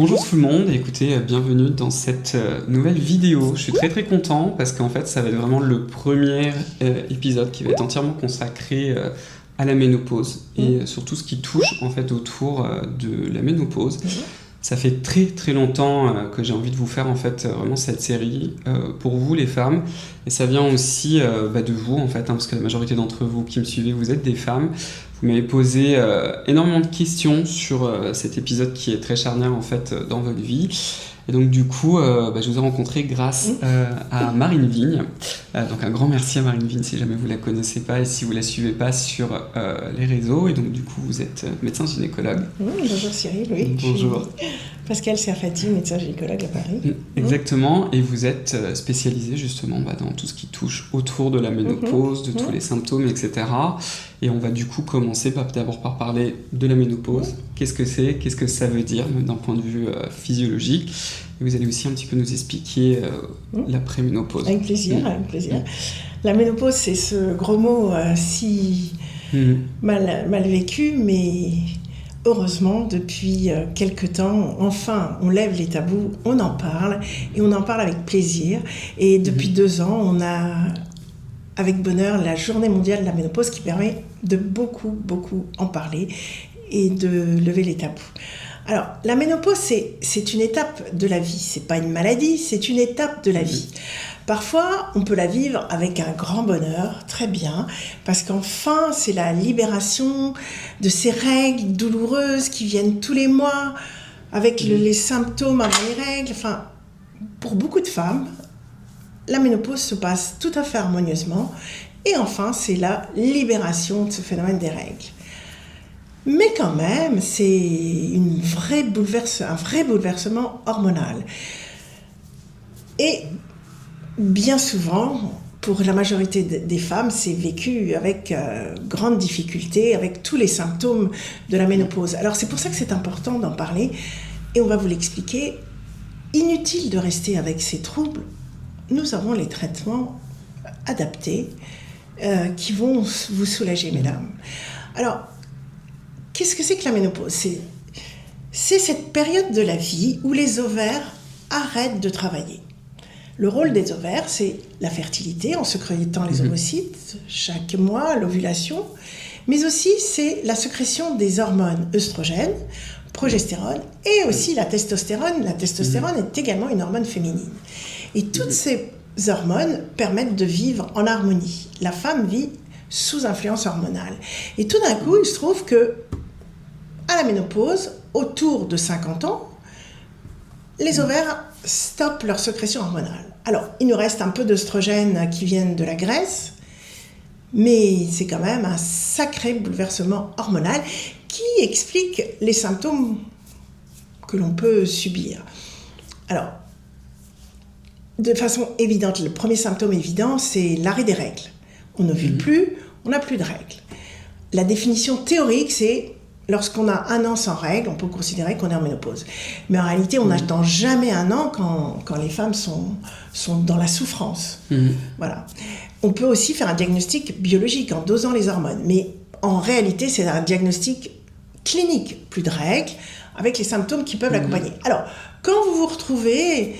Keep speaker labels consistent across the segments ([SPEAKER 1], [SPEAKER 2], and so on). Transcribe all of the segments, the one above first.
[SPEAKER 1] Bonjour tout le monde, écoutez, bienvenue dans cette nouvelle vidéo. Je suis très très content parce qu'en fait ça va être vraiment le premier épisode qui va être entièrement consacré à la ménopause et surtout ce qui touche en fait autour de la ménopause. Ça fait très très longtemps que j'ai envie de vous faire en fait vraiment cette série pour vous les femmes, et ça vient aussi de vous en fait, parce que la majorité d'entre vous qui me suivez, vous êtes des femmes. Vous m'avez posé énormément de questions sur cet épisode qui est très charnière en fait dans votre vie. Et donc du coup, je vous ai rencontré grâce à Marine Vigne. Donc un grand merci à Marine Vigne si jamais vous la connaissez pas et si vous la suivez pas sur les réseaux. Et donc du coup, vous êtes médecin gynécologue.
[SPEAKER 2] Bonjour Cyril, oui.
[SPEAKER 1] Bonjour.
[SPEAKER 2] Pascal Serfati, médecin gynécologue à Paris.
[SPEAKER 1] Exactement, et vous êtes spécialisé justement dans tout ce qui touche autour de la ménopause, de tous les symptômes, etc. Et on va du coup commencer d'abord par parler de la ménopause. Qu'est-ce que c'est ? Qu'est-ce que ça veut dire, même d'un point de vue physiologique ? Et vous allez aussi un petit peu nous expliquer l'après-ménopause.
[SPEAKER 2] Avec plaisir, avec plaisir. La ménopause, c'est ce gros mot si mal vécu, mais heureusement, depuis quelque temps, enfin, on lève les tabous, on en parle, et on en parle avec plaisir. Et depuis 2 ans, on a, avec bonheur, la journée mondiale de la ménopause qui permet de beaucoup en parler et de lever les tabous. Alors, la ménopause, c'est une étape de la vie. C'est pas une maladie, c'est une étape de la vie. Parfois, on peut la vivre avec un grand bonheur, très bien, parce qu'enfin, c'est la libération de ces règles douloureuses qui viennent tous les mois, avec les symptômes avant les règles. Enfin, pour beaucoup de femmes, la ménopause se passe tout à fait harmonieusement. Et enfin, c'est la libération de ce phénomène des règles. Mais quand même, c'est un vrai bouleversement hormonal. Et bien souvent, pour la majorité des femmes, c'est vécu avec grande difficulté, avec tous les symptômes de la ménopause. Alors c'est pour ça que c'est important d'en parler, et on va vous l'expliquer. Inutile de rester avec ces troubles, nous avons les traitements adaptés qui vont vous soulager, mesdames. Alors, qu'est-ce que c'est que la ménopause ? C'est cette période de la vie où les ovaires arrêtent de travailler. Le rôle des ovaires, c'est la fertilité en sécrétant les ovocytes chaque mois, l'ovulation, mais aussi c'est la sécrétion des hormones œstrogènes, progestérone et aussi la testostérone. La testostérone est également une hormone féminine. Et toutes ces hormones permettent de vivre en harmonie. La femme vit sous influence hormonale. Et tout d'un coup, il se trouve que à la ménopause, autour de 50 ans, les ovaires stoppent leur sécrétion hormonale. Alors, il nous reste un peu d'œstrogènes qui viennent de la graisse, mais c'est quand même un sacré bouleversement hormonal qui explique les symptômes que l'on peut subir. Alors, de façon évidente, le premier symptôme évident, c'est l'arrêt des règles. On n'ovule plus, on n'a plus de règles. La définition théorique, c'est lorsqu'on a 1 an sans règles, on peut considérer qu'on est en ménopause. Mais en réalité, on n'attend jamais 1 an quand les femmes sont dans la souffrance. Voilà. On peut aussi faire un diagnostic biologique en dosant les hormones. Mais en réalité, c'est un diagnostic clinique. Plus de règles, avec les symptômes qui peuvent l'accompagner. Alors, quand vous vous retrouvez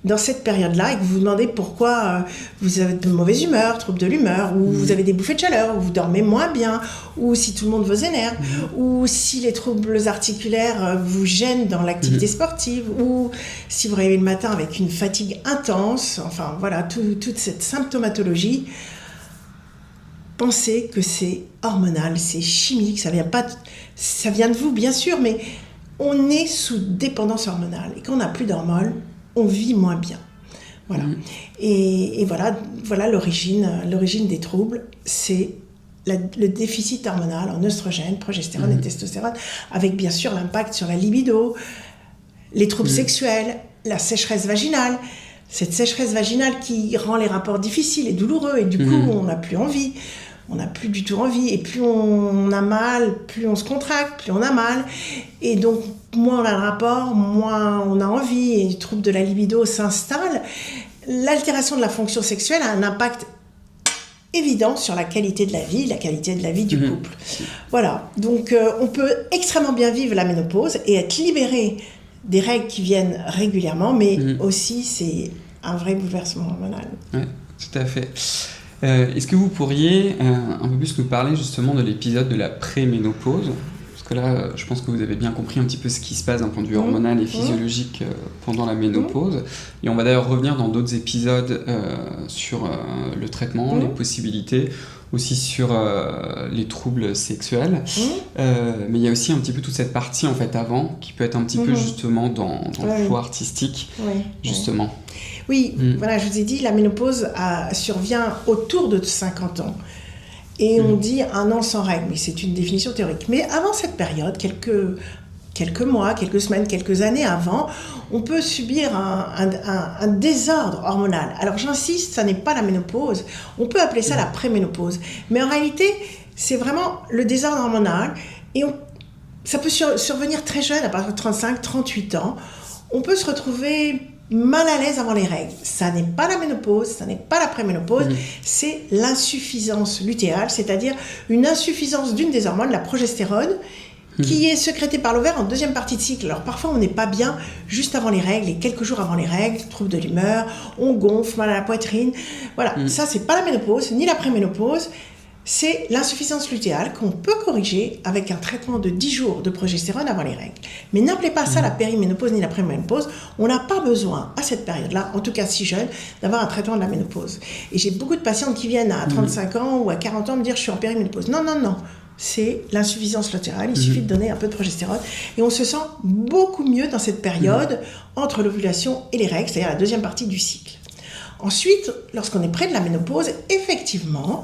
[SPEAKER 2] dans cette période-là et que vous vous demandez pourquoi vous avez de mauvaise humeur, trouble de l'humeur, ou vous avez des bouffées de chaleur, ou vous dormez moins bien, ou si tout le monde vous énerve, ou si les troubles articulaires vous gênent dans l'activité sportive, ou si vous réveillez le matin avec une fatigue intense, enfin voilà, toute cette symptomatologie, pensez que c'est hormonal, c'est chimique, ça vient de vous bien sûr, mais on est sous dépendance hormonale. Et quand on n'a plus d'hormones, on vit moins bien. Voilà. Et voilà l'origine des troubles, c'est le déficit hormonal en œstrogène, progestérone et testostérone, avec bien sûr l'impact sur la libido, les troubles sexuels, la sécheresse vaginale. Cette sécheresse vaginale qui rend les rapports difficiles et douloureux, et du coup, on n'a plus envie. On n'a plus du tout envie, et plus on a mal, plus on se contracte, plus on a mal, et donc moins on a le rapport, moins on a envie, et le trouble de la libido s'installe. L'altération de la fonction sexuelle a un impact évident sur la qualité de la vie du couple. Voilà, donc on peut extrêmement bien vivre la ménopause et être libéré des règles qui viennent régulièrement, mais aussi c'est un vrai bouleversement hormonal.
[SPEAKER 1] Oui, tout à fait. Est-ce que vous pourriez un peu plus nous parler justement de l'épisode de la préménopause ? Parce que là, je pense que vous avez bien compris un petit peu ce qui se passe d'un point de vue hormonal et physiologique pendant la ménopause. Et on va d'ailleurs revenir dans d'autres épisodes sur le traitement, les possibilités, aussi sur les troubles sexuels. Mais il y a aussi un petit peu toute cette partie en fait avant qui peut être un petit peu justement dans le choix artistique, justement.
[SPEAKER 2] Oui, voilà, je vous ai dit, la ménopause survient autour de 50 ans. Et on dit un an sans règles, mais c'est une définition théorique. Mais avant cette période, quelques mois, quelques semaines, quelques années avant, on peut subir un désordre hormonal. Alors j'insiste, ça n'est pas la ménopause, on peut appeler ça la préménopause. Mais en réalité, c'est vraiment le désordre hormonal. Et ça peut survenir très jeune, à partir de 35, 38 ans. On peut se retrouver mal à l'aise avant les règles. Ça n'est pas la ménopause, ça n'est pas la préménopause, c'est l'insuffisance lutéale, c'est-à-dire une insuffisance d'une des hormones, la progestérone, qui est sécrétée par l'ovaire en deuxième partie de cycle. Alors parfois on n'est pas bien juste avant les règles, et quelques jours avant les règles, troubles de l'humeur, on gonfle, mal à la poitrine. Voilà, ça c'est pas la ménopause, ni la préménopause, c'est l'insuffisance lutéale qu'on peut corriger avec un traitement de 10 jours de progestérone avant les règles. Mais n'appelez pas ça la périménopause ni la préménopause. On n'a pas besoin, à cette période-là, en tout cas si jeune, d'avoir un traitement de la ménopause. Et j'ai beaucoup de patientes qui viennent à 35 ans ou à 40 ans me dire « je suis en périménopause ». Non, non, non. C'est l'insuffisance latérale. Il suffit de donner un peu de progestérone. Et on se sent beaucoup mieux dans cette période entre l'ovulation et les règles, c'est-à-dire la deuxième partie du cycle. Ensuite, lorsqu'on est près de la ménopause, effectivement,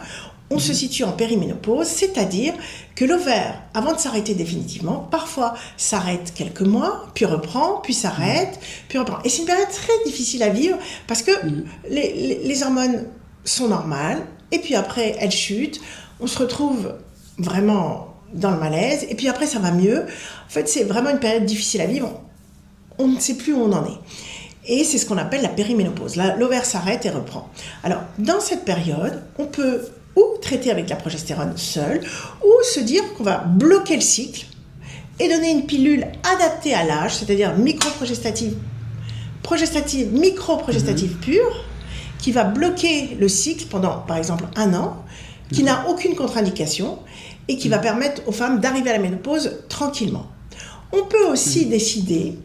[SPEAKER 2] on se situe en périménopause, c'est-à-dire que l'ovaire, avant de s'arrêter définitivement, parfois s'arrête quelques mois, puis reprend, puis s'arrête, puis reprend. Et c'est une période très difficile à vivre parce que les hormones sont normales, et puis après elles chutent, on se retrouve vraiment dans le malaise, et puis après ça va mieux. En fait, c'est vraiment une période difficile à vivre, on ne sait plus où on en est. Et c'est ce qu'on appelle la périménopause. Là, l'ovaire s'arrête et reprend. Alors, dans cette période, on peut ou traiter avec la progestérone seule, ou se dire qu'on va bloquer le cycle et donner une pilule adaptée à l'âge, c'est-à-dire microprogestative, microprogestative pure, qui va bloquer le cycle pendant, par exemple, 1 an, qui n'a aucune contre-indication et qui va permettre aux femmes d'arriver à la ménopause tranquillement. On peut aussi décider,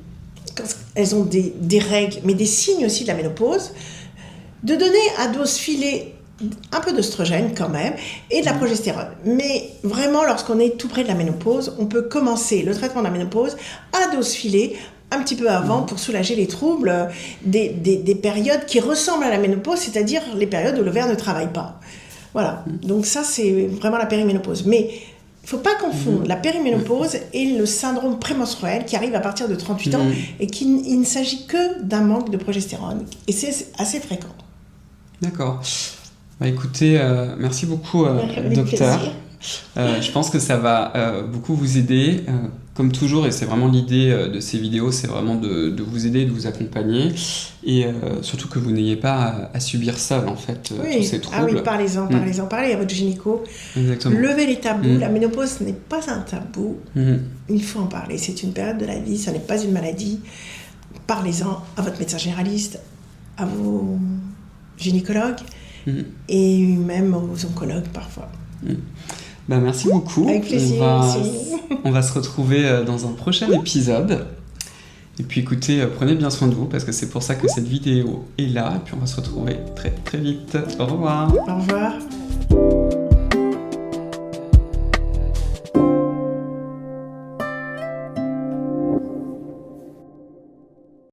[SPEAKER 2] quand elles ont des règles, mais des signes aussi de la ménopause, de donner à dose filée un peu d'œstrogène quand même, et de la progestérone. Mais vraiment, lorsqu'on est tout près de la ménopause, on peut commencer le traitement de la ménopause à dose filée, un petit peu avant, pour soulager les troubles des périodes qui ressemblent à la ménopause, c'est-à-dire les périodes où l'ovaire ne travaille pas. Voilà, donc ça c'est vraiment la périménopause. Mais il ne faut pas confondre la périménopause et le syndrome prémenstruel qui arrive à partir de 38 ans et il ne s'agit que d'un manque de progestérone. Et c'est assez fréquent.
[SPEAKER 1] D'accord. Bah écoutez, merci beaucoup, docteur. Je pense que ça va beaucoup vous aider, comme toujours, et c'est vraiment l'idée de ces vidéos, c'est vraiment de vous aider, de vous accompagner, et surtout que vous n'ayez pas à subir seul, en fait, tous ces troubles.
[SPEAKER 2] Ah oui, parlez-en, parlez à votre gynéco.
[SPEAKER 1] Exactement.
[SPEAKER 2] Levez les tabous, la ménopause ce n'est pas un tabou, il faut en parler, c'est une période de la vie, ça n'est pas une maladie. Parlez-en à votre médecin généraliste, à vos gynécologues, et même aux oncologues parfois.
[SPEAKER 1] Bah, merci beaucoup.
[SPEAKER 2] Avec plaisir.
[SPEAKER 1] On va se retrouver dans un prochain épisode. Et puis écoutez, prenez bien soin de vous parce que c'est pour ça que cette vidéo est là. Et puis on va se retrouver très très vite. Au revoir.
[SPEAKER 2] Au revoir.